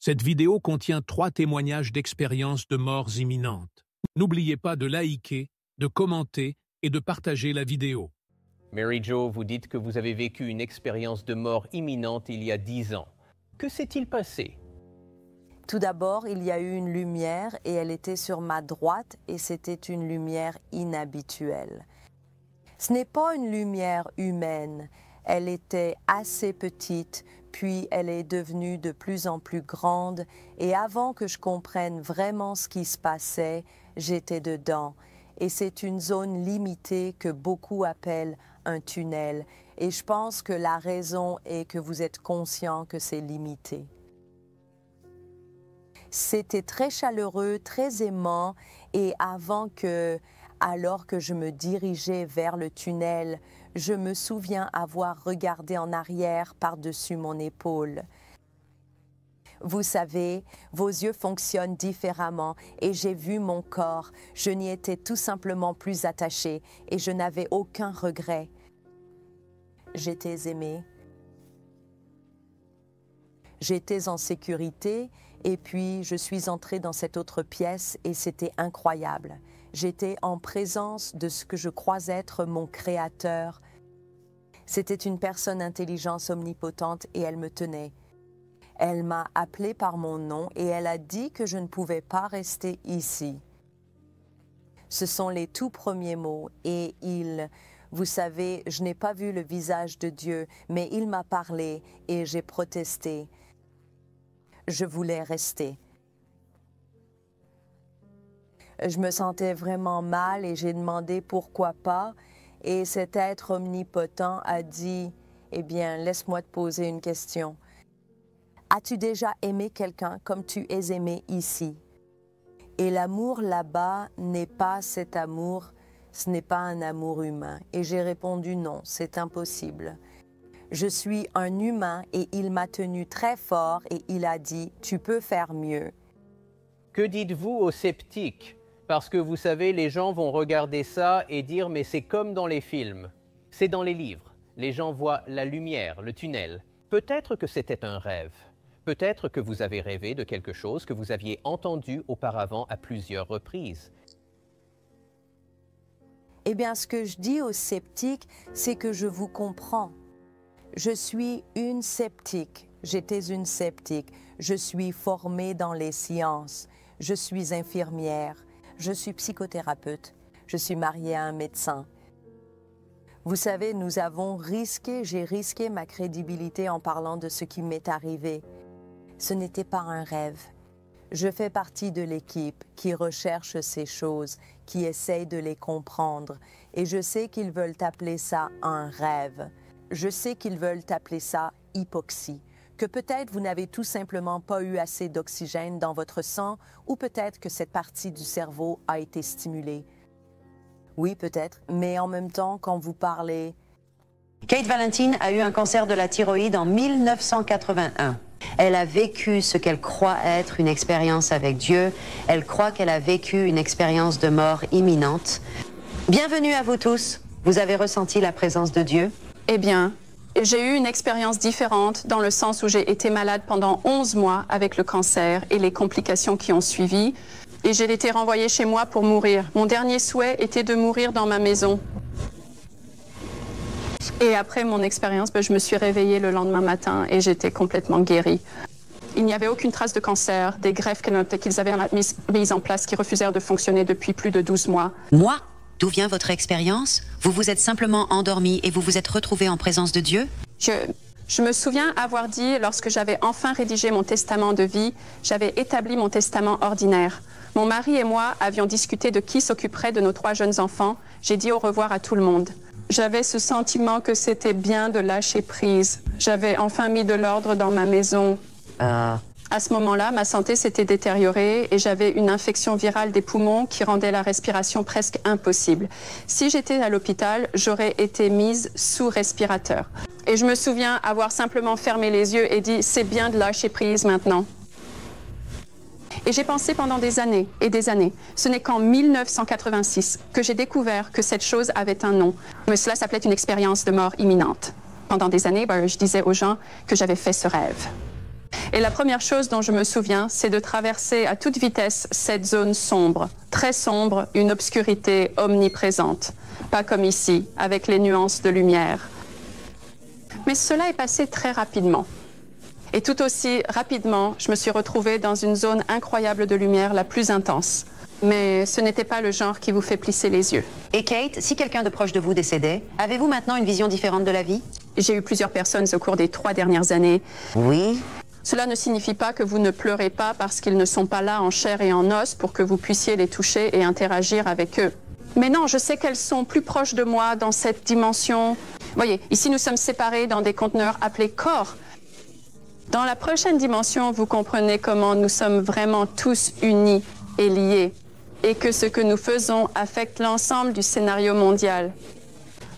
Cette vidéo contient 3 témoignages d'expériences de morts imminentes. N'oubliez pas de liker, de commenter et de partager la vidéo. Mary Jo, vous dites que vous avez vécu une expérience de mort imminente il y a 10 ans. Que s'est-il passé? Tout d'abord, il y a eu une lumière et elle était sur ma droite et c'était une lumière inhabituelle. Ce n'est pas une lumière humaine. Elle était assez petite, puis elle est devenue de plus en plus grande et avant que je comprenne vraiment ce qui se passait, j'étais dedans. Et c'est une zone limitée que beaucoup appellent un tunnel. Et je pense que la raison est que vous êtes conscient que c'est limité. C'était très chaleureux, très aimant et alors que je me dirigeais vers le tunnel, je me souviens avoir regardé en arrière par-dessus mon épaule. Vous savez, vos yeux fonctionnent différemment et j'ai vu mon corps. Je n'y étais tout simplement plus attachée et je n'avais aucun regret. J'étais aimée. J'étais en sécurité et puis je suis entrée dans cette autre pièce et c'était incroyable. J'étais en présence de ce que je crois être mon créateur. C'était une personne intelligente, omnipotente et elle me tenait. Elle m'a appelée par mon nom et elle a dit que je ne pouvais pas rester ici. Ce sont les tout premiers mots et vous savez, je n'ai pas vu le visage de Dieu, mais il m'a parlé et j'ai protesté. Je voulais rester. Je me sentais vraiment mal et j'ai demandé pourquoi pas. Et cet être omnipotent a dit, « Eh bien, laisse-moi te poser une question. As-tu déjà aimé quelqu'un comme tu es aimé ici? » Et l'amour là-bas n'est pas cet amour, ce n'est pas un amour humain. Et j'ai répondu non, c'est impossible. Je suis un humain et il m'a tenu très fort et il a dit, « Tu peux faire mieux. » Que dites-vous aux sceptiques? Parce que vous savez, les gens vont regarder ça et dire « mais c'est comme dans les films, c'est dans les livres. Les gens voient la lumière, le tunnel. Peut-être que c'était un rêve. Peut-être que vous avez rêvé de quelque chose que vous aviez entendu auparavant à plusieurs reprises. » Eh bien, ce que je dis aux sceptiques, c'est que je vous comprends. Je suis une sceptique. J'étais une sceptique. Je suis formée dans les sciences. Je suis infirmière. Je suis psychothérapeute. Je suis mariée à un médecin. Vous savez, j'ai risqué ma crédibilité en parlant de ce qui m'est arrivé. Ce n'était pas un rêve. Je fais partie de l'équipe qui recherche ces choses, qui essaye de les comprendre. Et je sais qu'ils veulent appeler ça un rêve. Je sais qu'ils veulent appeler ça hypoxie. Que peut-être vous n'avez tout simplement pas eu assez d'oxygène dans votre sang ou peut-être que cette partie du cerveau a été stimulée. Oui, peut-être, mais en même temps, quand vous parlez... Kate Valentine a eu un cancer de la thyroïde en 1981. Elle a vécu ce qu'elle croit être une expérience avec Dieu. Elle croit qu'elle a vécu une expérience de mort imminente. Bienvenue à vous tous. Vous avez ressenti la présence de Dieu? Eh bien, j'ai eu une expérience différente dans le sens où j'ai été malade pendant 11 mois avec le cancer et les complications qui ont suivi. Et j'ai été renvoyée chez moi pour mourir. Mon dernier souhait était de mourir dans ma maison. Et après mon expérience, je me suis réveillée le lendemain matin et j'étais complètement guérie. Il n'y avait aucune trace de cancer, des greffes qu'ils avaient mises en place qui refusèrent de fonctionner depuis plus de 12 mois. Moi? D'où vient votre expérience? Vous vous êtes simplement endormi et vous vous êtes retrouvé en présence de Dieu? Je me souviens avoir dit, lorsque j'avais enfin rédigé mon testament de vie, j'avais établi mon testament ordinaire. Mon mari et moi avions discuté de qui s'occuperait de nos 3 jeunes enfants. J'ai dit au revoir à tout le monde. J'avais ce sentiment que c'était bien de lâcher prise. J'avais enfin mis de l'ordre dans ma maison. À ce moment-là, ma santé s'était détériorée et j'avais une infection virale des poumons qui rendait la respiration presque impossible. Si j'étais à l'hôpital, j'aurais été mise sous respirateur. Et je me souviens avoir simplement fermé les yeux et dit « c'est bien de lâcher prise maintenant ». Et j'ai pensé pendant des années et des années. Ce n'est qu'en 1986 que j'ai découvert que cette chose avait un nom. Mais cela s'appelait une expérience de mort imminente. Pendant des années, je disais aux gens que j'avais fait ce rêve. Et la première chose dont je me souviens, c'est de traverser à toute vitesse cette zone sombre, très sombre, une obscurité omniprésente. Pas comme ici, avec les nuances de lumière. Mais cela est passé très rapidement. Et tout aussi rapidement, je me suis retrouvée dans une zone incroyable de lumière, la plus intense. Mais ce n'était pas le genre qui vous fait plisser les yeux. Et Kate, si quelqu'un de proche de vous décédait, avez-vous maintenant une vision différente de la vie? J'ai eu plusieurs personnes au cours des 3 dernières années. Oui. Cela ne signifie pas que vous ne pleurez pas parce qu'ils ne sont pas là en chair et en os pour que vous puissiez les toucher et interagir avec eux. Mais non, je sais qu'elles sont plus proches de moi dans cette dimension. Voyez, ici nous sommes séparés dans des conteneurs appelés corps. Dans la prochaine dimension, vous comprenez comment nous sommes vraiment tous unis et liés, et que ce que nous faisons affecte l'ensemble du scénario mondial.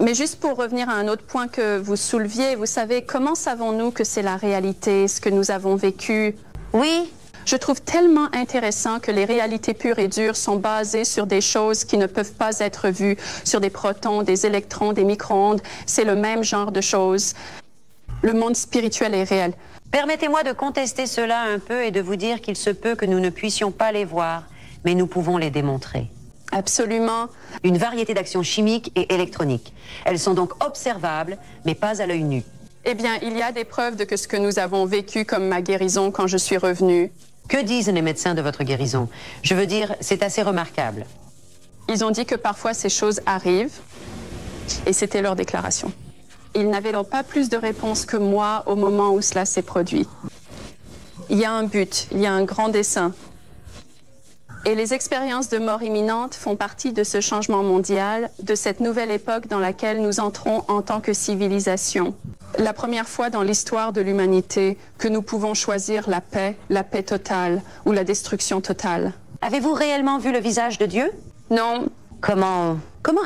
Mais juste pour revenir à un autre point que vous souleviez, vous savez, comment savons-nous que c'est la réalité, ce que nous avons vécu? Oui. Je trouve tellement intéressant que les réalités pures et dures sont basées sur des choses qui ne peuvent pas être vues, sur des protons, des électrons, des micro-ondes. C'est le même genre de choses. Le monde spirituel est réel. Permettez-moi de contester cela un peu et de vous dire qu'il se peut que nous ne puissions pas les voir, mais nous pouvons les démontrer. Absolument. Une variété d'actions chimiques et électroniques. Elles sont donc observables, mais pas à l'œil nu. Eh bien, il y a des preuves de que ce que nous avons vécu comme ma guérison quand je suis revenue. Que disent les médecins de votre guérison? Je veux dire, c'est assez remarquable. Ils ont dit que parfois ces choses arrivent, et c'était leur déclaration. Ils n'avaient donc pas plus de réponses que moi au moment où cela s'est produit. Il y a un but, il y a un grand dessein. Et les expériences de mort imminente font partie de ce changement mondial, de cette nouvelle époque dans laquelle nous entrons en tant que civilisation. La première fois dans l'histoire de l'humanité que nous pouvons choisir la paix totale ou la destruction totale. Avez-vous réellement vu le visage de Dieu? Non. Comment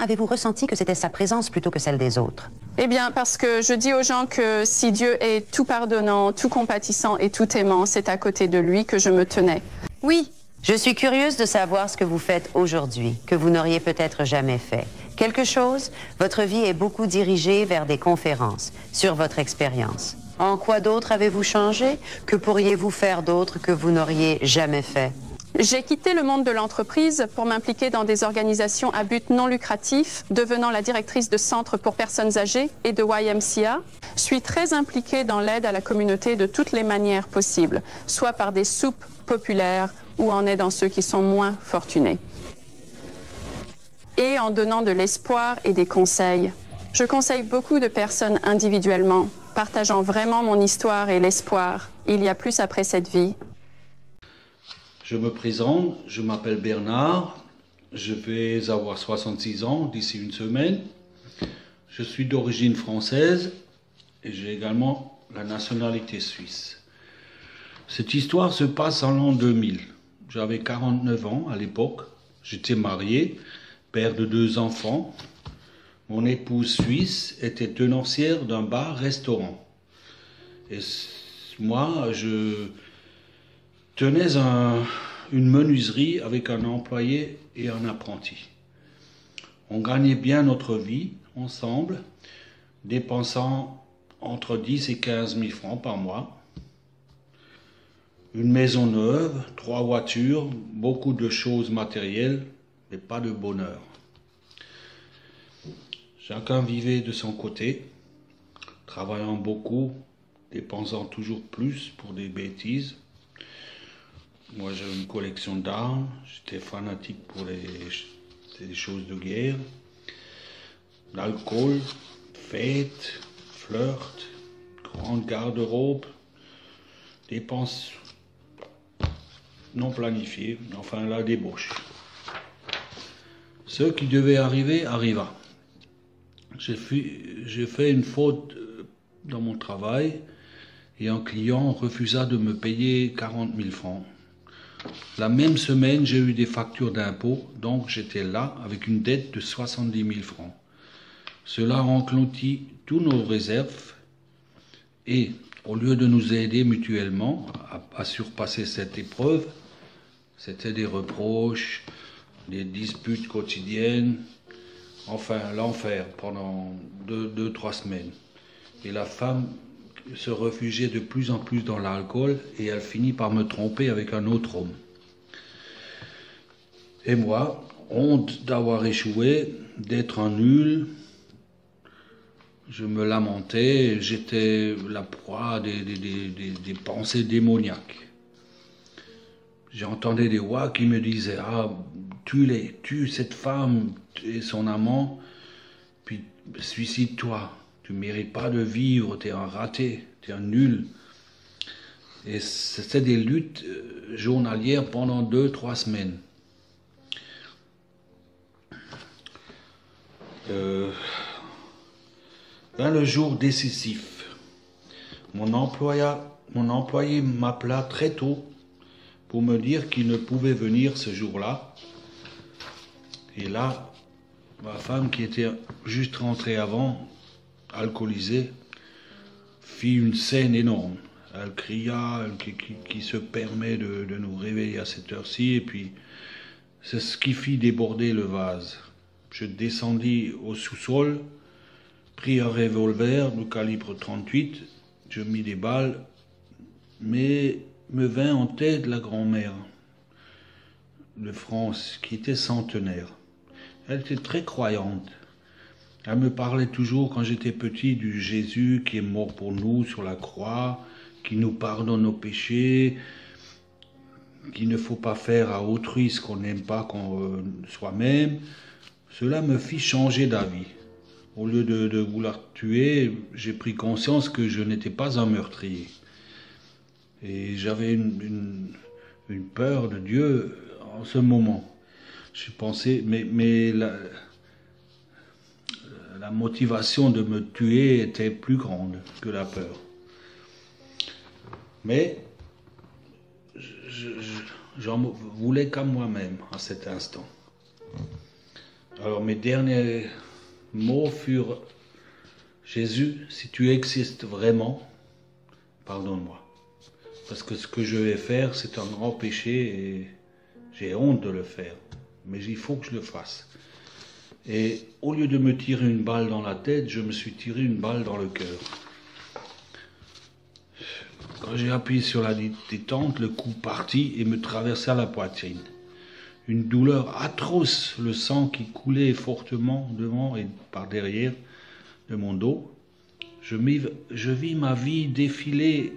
avez-vous ressenti que c'était sa présence plutôt que celle des autres? Eh bien, parce que je dis aux gens que si Dieu est tout pardonnant, tout compatissant et tout aimant, c'est à côté de lui que je me tenais. Oui. Je suis curieuse de savoir ce que vous faites aujourd'hui, que vous n'auriez peut-être jamais fait. Quelque chose? Votre vie est beaucoup dirigée vers des conférences, sur votre expérience. En quoi d'autre avez-vous changé? Que pourriez-vous faire d'autre que vous n'auriez jamais fait? J'ai quitté le monde de l'entreprise pour m'impliquer dans des organisations à but non lucratif, devenant la directrice de centres pour personnes âgées et de YMCA. Je suis très impliquée dans l'aide à la communauté de toutes les manières possibles, soit par des soupes populaires ou en aidant ceux qui sont moins fortunés. Et en donnant de l'espoir et des conseils. Je conseille beaucoup de personnes individuellement, partageant vraiment mon histoire et l'espoir. Il y a plus après cette vie. Je me présente, je m'appelle Bernard, je vais avoir 66 ans d'ici une semaine. Je suis d'origine française et j'ai également la nationalité suisse. Cette histoire se passe en l'an 2000. J'avais 49 ans à l'époque, j'étais marié, père de 2 enfants. Mon épouse suisse était tenancière d'un bar-restaurant. Et moi, je tenais une menuiserie avec un employé et un apprenti. On gagnait bien notre vie ensemble, dépensant entre 10 et 15 000 francs par mois. Une maison neuve, 3 voitures, beaucoup de choses matérielles, mais pas de bonheur. Chacun vivait de son côté, travaillant beaucoup, dépensant toujours plus pour des bêtises. Moi, j'ai une collection d'armes, j'étais fanatique pour les choses de guerre, l'alcool, fêtes, flirt, grande garde-robe, dépenses non planifiées, enfin la débauche. Ce qui devait arriver, arriva. J'ai fait une faute dans mon travail et un client refusa de me payer 40 000 francs. La même semaine, j'ai eu des factures d'impôts, donc j'étais là avec une dette de 70 000 francs. Cela engloutit tous nos réserves et, au lieu de nous aider mutuellement à surpasser cette épreuve, c'était des reproches, des disputes quotidiennes, enfin l'enfer pendant 2-3 semaines. Et la femme se réfugiait de plus en plus dans l'alcool et elle finit par me tromper avec un autre homme. Et moi, honte d'avoir échoué, d'être un nul, je me lamentais, j'étais la proie des pensées démoniaques. J'entendais des voix qui me disaient « Ah, tue cette femme et son amant, puis suicide-toi. Tu ne mérites pas de vivre, tu es un raté, tu es un nul. » Et c'était des luttes journalières pendant 2-3 semaines. Vint le jour décisif. Mon employé m'appela très tôt pour me dire qu'il ne pouvait venir ce jour-là. Et là, ma femme, qui était juste rentrée avant, alcoolisée, fit une scène énorme. Elle cria, qui se permet de nous réveiller à cette heure-ci, et puis c'est ce qui fit déborder le vase. Je descendis au sous-sol, pris un revolver de calibre 38, je mis des balles, mais me vint en tête la grand-mère de France, qui était centenaire. Elle était très croyante. Elle me parlait toujours, quand j'étais petit, du Jésus qui est mort pour nous sur la croix, qui nous pardonne nos péchés, qu'il ne faut pas faire à autrui ce qu'on n'aime pas soi-même. Cela me fit changer d'avis. Au lieu de vouloir tuer, j'ai pris conscience que je n'étais pas un meurtrier. Et j'avais une peur de Dieu en ce moment. Je pensais, mais la motivation de me tuer était plus grande que la peur. Mais j'en voulais qu'à moi-même à cet instant. Alors mes derniers mots furent « Jésus, si tu existes vraiment, pardonne-moi. Parce que ce que je vais faire, c'est un grand péché et j'ai honte de le faire. Mais il faut que je le fasse. » Et au lieu de me tirer une balle dans la tête, je me suis tiré une balle dans le cœur. Quand j'ai appuyé sur la détente, le coup partit et me traversa la poitrine. Une douleur atroce, le sang qui coulait fortement devant et par derrière de mon dos. Je vis ma vie défiler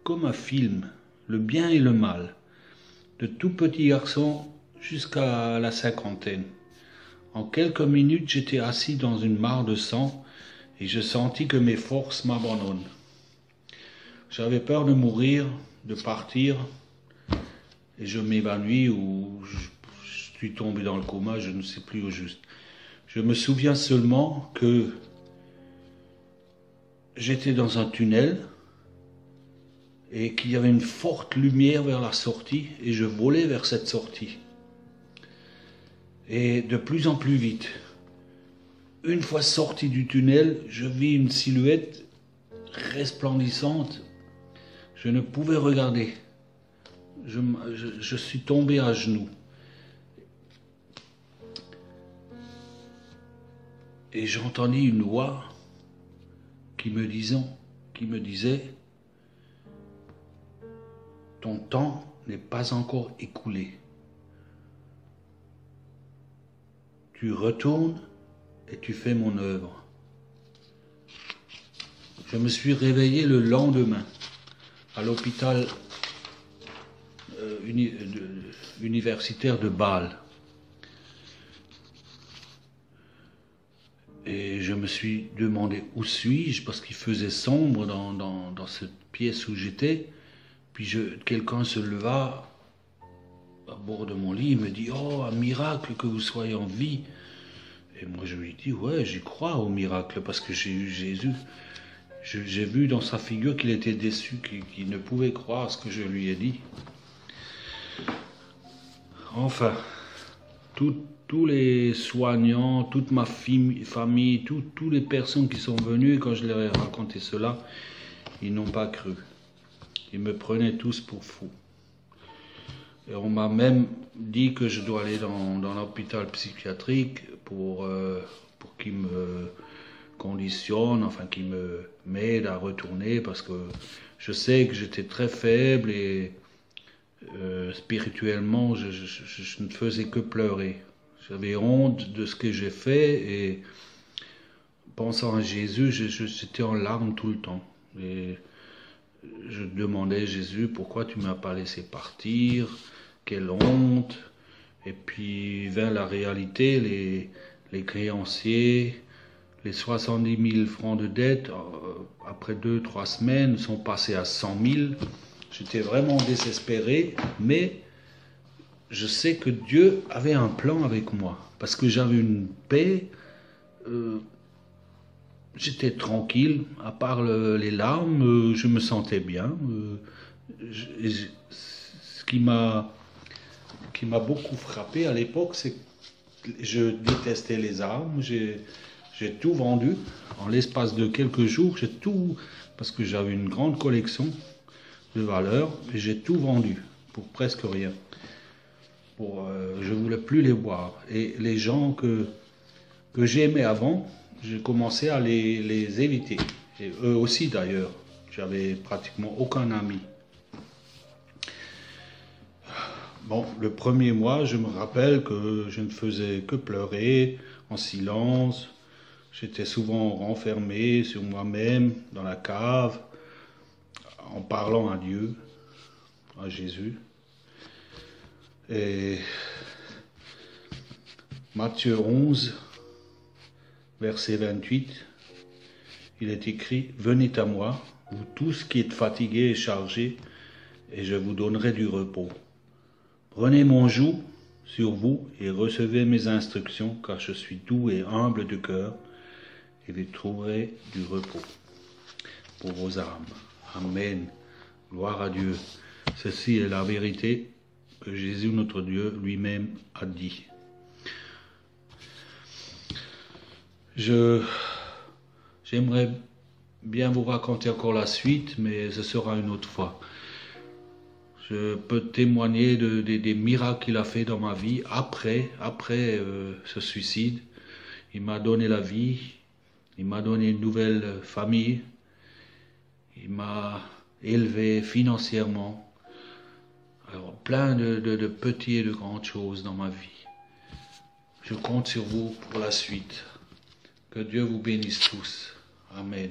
comme un film, le bien et le mal, de tout petit garçon jusqu'à la cinquantaine. En quelques minutes, j'étais assis dans une mare de sang et je sentis que mes forces m'abandonnent. J'avais peur de mourir, de partir, et je m'évanouis ou je suis tombé dans le coma, je ne sais plus au juste. Je me souviens seulement que j'étais dans un tunnel et qu'il y avait une forte lumière vers la sortie et je volais vers cette sortie. Et de plus en plus vite. Une fois sorti du tunnel, je vis une silhouette resplendissante. Je ne pouvais regarder. Je suis tombé à genoux. Et j'entendis une voix qui me disait « Ton temps n'est pas encore écoulé. Tu retournes et tu fais mon œuvre. » Je me suis réveillé le lendemain à l'hôpital universitaire de Bâle. Et je me suis demandé où suis-je, parce qu'il faisait sombre dans cette pièce où j'étais. Puis quelqu'un se leva à bord de mon lit et me dit « Oh, un miracle que vous soyez en vie !» Et moi je lui dis « Ouais, j'y crois au miracle, parce que j'ai eu Jésus. » J'ai vu dans sa figure qu'il était déçu, qu'il ne pouvait croire à ce que je lui ai dit. Enfin, tous les soignants, toute ma famille, toutes les personnes qui sont venues, quand je leur ai raconté cela, ils n'ont pas cru. Ils me prenaient tous pour fou. Et on m'a même dit que je dois aller dans l'hôpital psychiatrique pour qu'ils me conditionne, enfin qui m'aide à retourner, parce que je sais que j'étais très faible et spirituellement je ne faisais que pleurer. J'avais honte de ce que j'ai fait et pensant à Jésus, j'étais en larmes tout le temps. Et je demandais à Jésus, pourquoi tu ne m'as pas laissé partir? Quelle honte! Et puis vint la réalité, les créanciers, les 70 000 francs de dette, après 2-3 semaines, sont passés à 100 000. J'étais vraiment désespéré, mais je sais que Dieu avait un plan avec moi, parce que j'avais une paix, j'étais tranquille, à part les larmes, je me sentais bien. Ce qui m'a beaucoup frappé à l'époque, c'est que je détestais les armes, j'ai tout vendu. En l'espace de quelques jours, j'ai tout, parce que j'avais une grande collection de valeurs, et j'ai tout vendu pour presque rien. Je voulais plus les voir. Et les gens que j'aimais avant, j'ai commencé à les éviter. Et eux aussi d'ailleurs. J'avais pratiquement aucun ami. Bon, le premier mois, je me rappelle que je ne faisais que pleurer en silence. J'étais souvent renfermé sur moi-même, dans la cave, en parlant à Dieu, à Jésus. Et Matthieu 11, verset 28, il est écrit « Venez à moi, vous tous qui êtes fatigués et chargés, et je vous donnerai du repos. Prenez mon joug sur vous et recevez mes instructions, car je suis doux et humble de cœur, et vous trouverez du repos pour vos âmes. » Amen. Gloire à Dieu. Ceci est la vérité que Jésus, notre Dieu, lui-même a dit. J'aimerais bien vous raconter encore la suite, mais ce sera une autre fois. Je peux témoigner des miracles qu'il a fait dans ma vie après ce suicide. Il m'a donné la vie, il m'a donné une nouvelle famille, il m'a élevé financièrement. Alors, plein de petites et de grandes choses dans ma vie. Je compte sur vous pour la suite. Que Dieu vous bénisse tous. Amen.